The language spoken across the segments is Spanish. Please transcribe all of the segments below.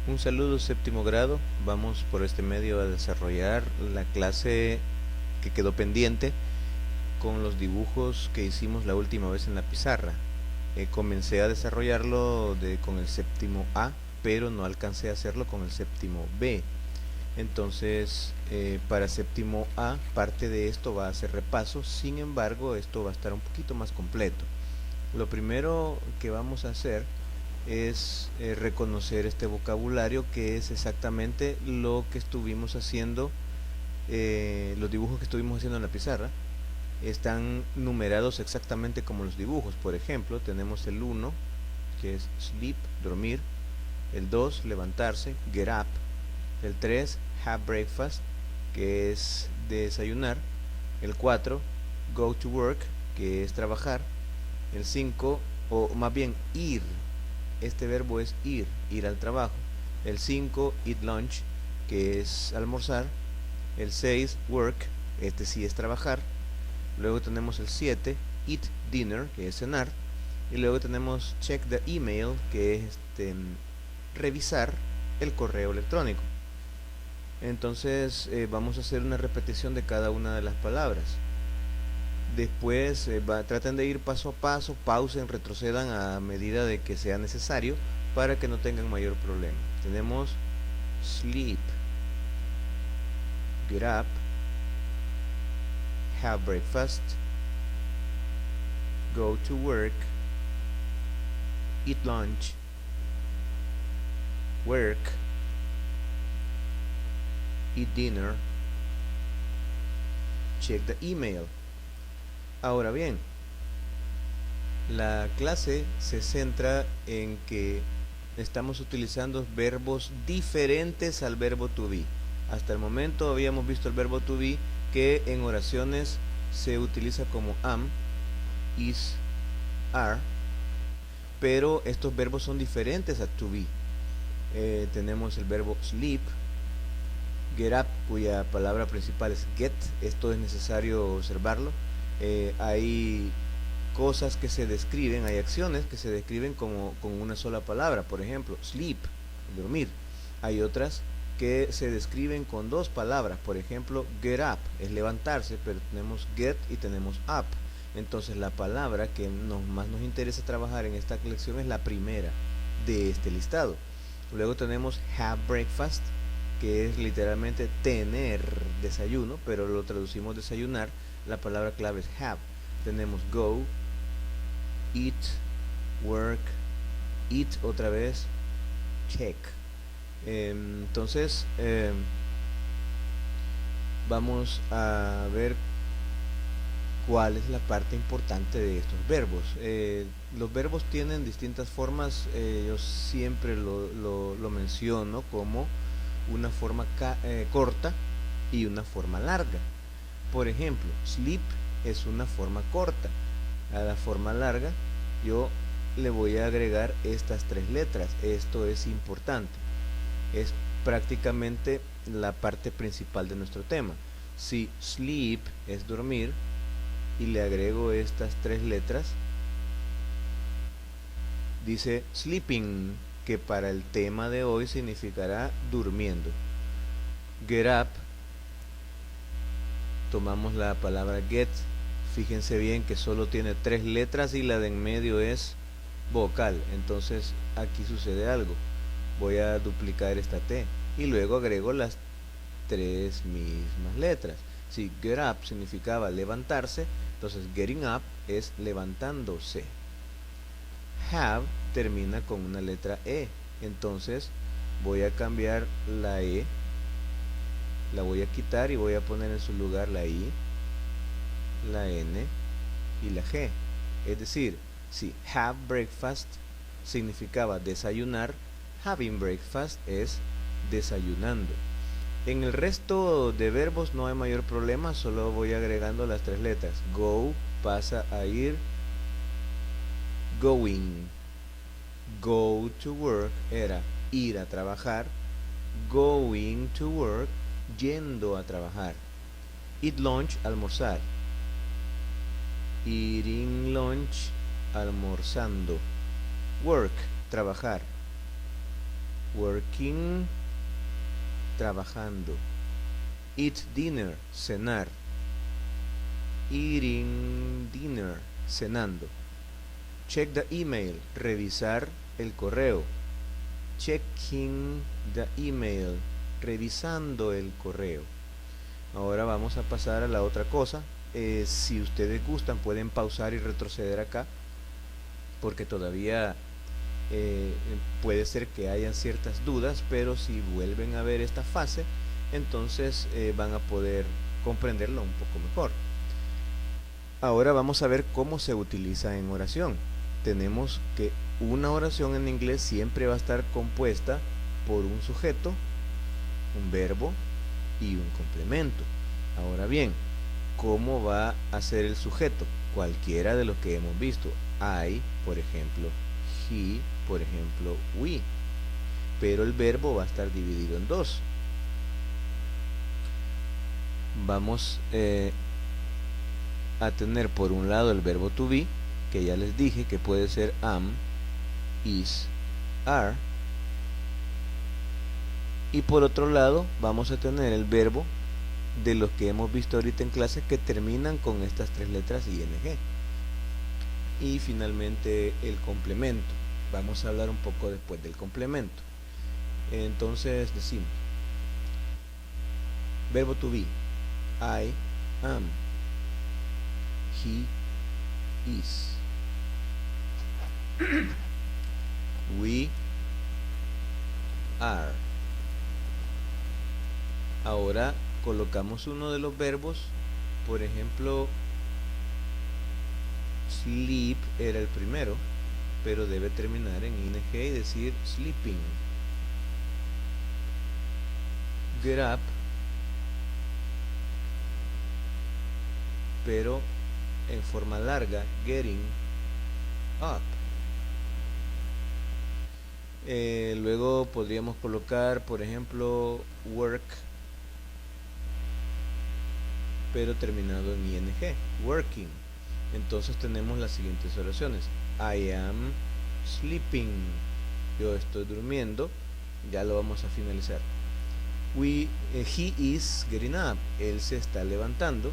Un saludo séptimo grado, vamos por este medio a desarrollar la clase que quedó pendiente con los dibujos que hicimos la última vez en la pizarra. Comencé a desarrollarlo con el séptimo A, pero no alcancé a hacerlo con el séptimo B. Entonces, para séptimo A, parte de esto va a ser repaso, sin embargo, esto va a estar un poquito más completo. Lo primero que vamos a hacer es reconocer este vocabulario, que es exactamente lo que estuvimos haciendo, los dibujos que estuvimos haciendo en la pizarra están numerados exactamente como los dibujos. Por ejemplo, tenemos el 1, que es sleep, dormir; el 2, levantarse, get up; el 3, have breakfast, que es desayunar; el 4, go to work, que es trabajar; el 5, o más bien ir, este verbo es ir al trabajo; el 5, eat lunch, que es almorzar; el 6, work, este sí es trabajar; luego tenemos el 7, eat dinner, que es cenar; y luego tenemos check the email, que es revisar el correo electrónico. Entonces vamos a hacer una repetición de cada una de las palabras. Después traten de ir paso a paso, pausen, retrocedan a medida de que sea necesario para que no tengan mayor problema. Tenemos sleep, get up, have breakfast, go to work, eat lunch, work, eat dinner, check the email. Ahora bien, la clase se centra en que estamos utilizando verbos diferentes al verbo to be. Hasta el momento habíamos visto el verbo to be, que en oraciones se utiliza como am, is, are, pero estos verbos son diferentes a to be. Tenemos el verbo sleep, get up, cuya palabra principal es get. Esto es necesario observarlo. Hay cosas que se describen, hay acciones que se describen como con una sola palabra. Por ejemplo, sleep, dormir. Hay otras que se describen con dos palabras. Por ejemplo, get up es levantarse, pero tenemos get y tenemos up. Entonces la palabra que más nos interesa trabajar en esta lección es la primera de este listado. Luego tenemos have breakfast, que es literalmente tener desayuno, pero lo traducimos desayunar. La palabra clave es have. Tenemos go, eat, work, eat otra vez, check. Entonces vamos a ver cuál es la parte importante de estos verbos. Los verbos tienen distintas formas. Yo siempre lo menciono como una forma corta y una forma larga. Por ejemplo, sleep es una forma corta. A la forma larga yo le voy a agregar estas tres letras. Esto es importante, es prácticamente la parte principal de nuestro tema. Si sleep es dormir y le agrego estas tres letras, dice sleeping, que para el tema de hoy significará durmiendo. Get up, tomamos la palabra get, fíjense bien que solo tiene tres letras y la de en medio es vocal. Entonces aquí sucede algo. Voy a duplicar esta T y luego agrego las tres mismas letras. Si get up significaba levantarse, entonces getting up es levantándose. Have termina con una letra E, entonces voy a cambiar la E, la voy a quitar y voy a poner en su lugar la I, la N y la G. Es decir, si have breakfast significaba desayunar, having breakfast es desayunando. En el resto de verbos no hay mayor problema, solo voy agregando las tres letras. Go pasa a ir going. Go to work era ir a trabajar. Going to work, yendo a trabajar. Eat lunch, almorzar. Eating lunch, almorzando. Work, trabajar. working, trabajando. Eat dinner, cenar. Eating dinner, cenando. Check the email, revisar el correo. Checking the email, revisando el correo. Ahora vamos a pasar a la otra cosa. Si ustedes gustan pueden pausar y retroceder acá, porque todavía puede ser que hayan ciertas dudas, pero si vuelven a ver esta fase, entonces van a poder comprenderlo un poco mejor. Ahora vamos a ver cómo se utiliza en oración. Tenemos que una oración en inglés siempre va a estar compuesta por un sujeto, un verbo y un complemento. Ahora bien, ¿cómo va a ser el sujeto? Cualquiera de los que hemos visto. I, por ejemplo, he, por ejemplo, we. Pero el verbo va a estar dividido en dos. Vamos a tener por un lado el verbo to be, que ya les dije que puede ser am, is, are. Y por otro lado vamos a tener el verbo de los que hemos visto ahorita en clase que terminan con estas tres letras ing. Y finalmente el complemento. Vamos a hablar un poco después del complemento. Entonces decimos verbo to be: I am, he is, we are. Ahora colocamos uno de los verbos. Por ejemplo, sleep era el primero, pero debe terminar en ing y decir sleeping. Get up, pero en forma larga, getting up. Luego podríamos colocar, por ejemplo, work, pero terminado en ing, working. Entonces tenemos las siguientes oraciones: I am sleeping, yo estoy durmiendo. Ya lo vamos a finalizar. He is getting up, él se está levantando.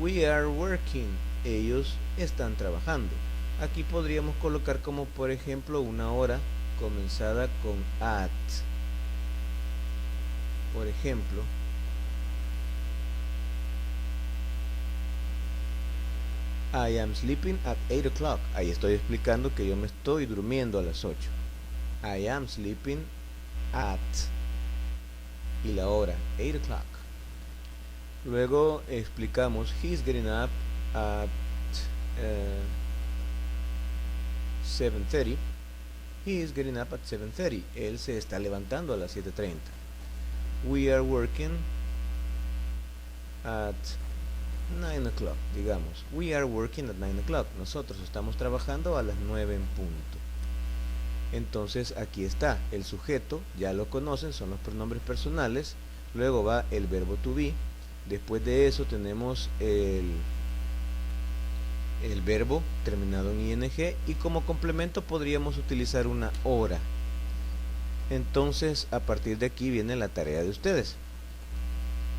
We are working, ellos están trabajando. Aquí podríamos colocar como por ejemplo una hora comenzada con at. Por ejemplo, I am sleeping at 8 o'clock. Ahí estoy explicando que yo me estoy durmiendo a las 8. I am sleeping at, y la hora, 8 o'clock. Luego explicamos he's getting up at 7:30. He is getting up at 7:30. Él se está levantando a las 7:30. We are working at 9 o'clock, digamos. We are working at 9 o'clock. Nosotros estamos trabajando a las 9 en punto. Entonces aquí está el sujeto, ya lo conocen, son los pronombres personales. Luego va el verbo to be. Después de eso tenemos el verbo terminado en ing, y como complemento podríamos utilizar una hora. Entonces a partir de aquí viene la tarea de ustedes.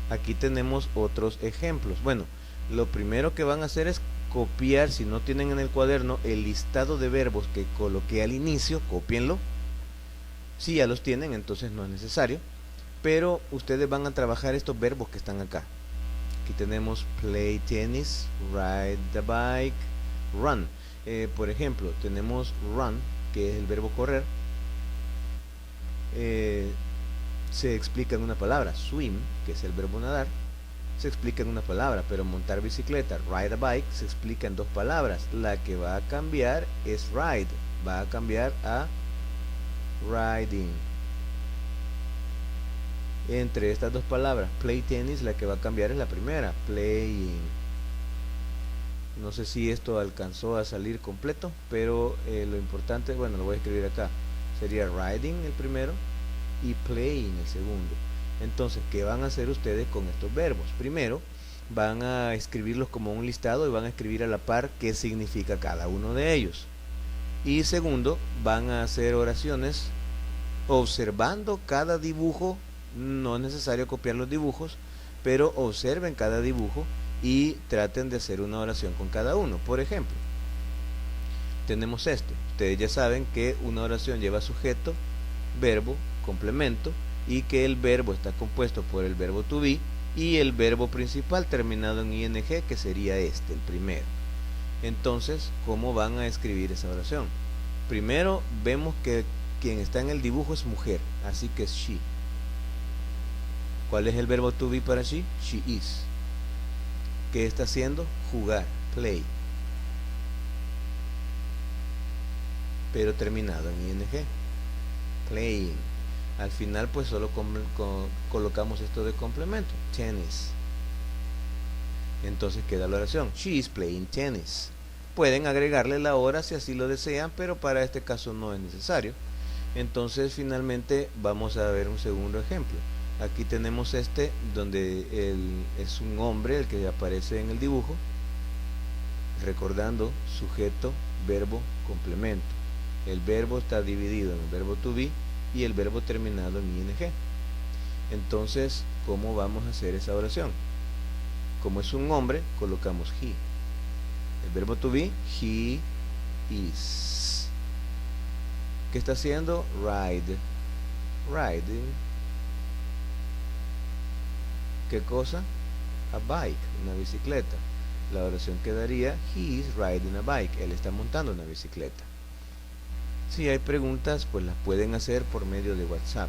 Aquí tenemos otros ejemplos. Bueno, lo primero que van a hacer es copiar, si no tienen en el cuaderno el listado de verbos que coloqué al inicio, cópienlo. Si ya los tienen, entonces no es necesario, pero ustedes van a trabajar estos verbos que están acá. Aquí tenemos play tennis, ride the bike, run. Por ejemplo, tenemos run, que es el verbo correr. Se explica en una palabra. Swim, que es el verbo nadar, se explica en una palabra. Pero montar bicicleta, ride a bike, se explica en dos palabras. La que va a cambiar es ride, va a cambiar a riding. Entre estas dos palabras, play tennis, la que va a cambiar es la primera, playing. No sé si esto alcanzó a salir completo, pero lo importante, bueno, lo voy a escribir acá, sería riding el primero y playing el segundo. Entonces, ¿qué van a hacer ustedes con estos verbos? Primero, van a escribirlos como un listado y van a escribir a la par qué significa cada uno de ellos. Y segundo, van a hacer oraciones observando cada dibujo. No es necesario copiar los dibujos, pero observen cada dibujo y traten de hacer una oración con cada uno. Por ejemplo, tenemos este. Ustedes ya saben que una oración lleva sujeto, verbo, complemento, y que el verbo está compuesto por el verbo to be y el verbo principal terminado en ing, que sería este, el primero. Entonces, ¿cómo van a escribir esa oración? Primero vemos que quien está en el dibujo es mujer, así que es she. ¿Cuál es el verbo to be para she? She is. ¿Qué está haciendo? Jugar, play, pero terminado en ing, playing. Al final pues solo colocamos esto de complemento, tennis. Entonces queda la oración, she is playing tennis. Pueden agregarle la hora si así lo desean, pero para este caso no es necesario. Entonces finalmente vamos a ver un segundo ejemplo. Aquí tenemos este donde es un hombre el que aparece en el dibujo, recordando sujeto, verbo, complemento. El verbo está dividido en el verbo to be y el verbo terminado en ing. Entonces, ¿cómo vamos a hacer esa oración? Como es un hombre, colocamos he. El verbo to be, he is. ¿Qué está haciendo? Ride. Riding. ¿Qué cosa? A bike, una bicicleta. La oración quedaría, he is riding a bike. Él está montando una bicicleta. Si hay preguntas, pues las pueden hacer por medio de WhatsApp.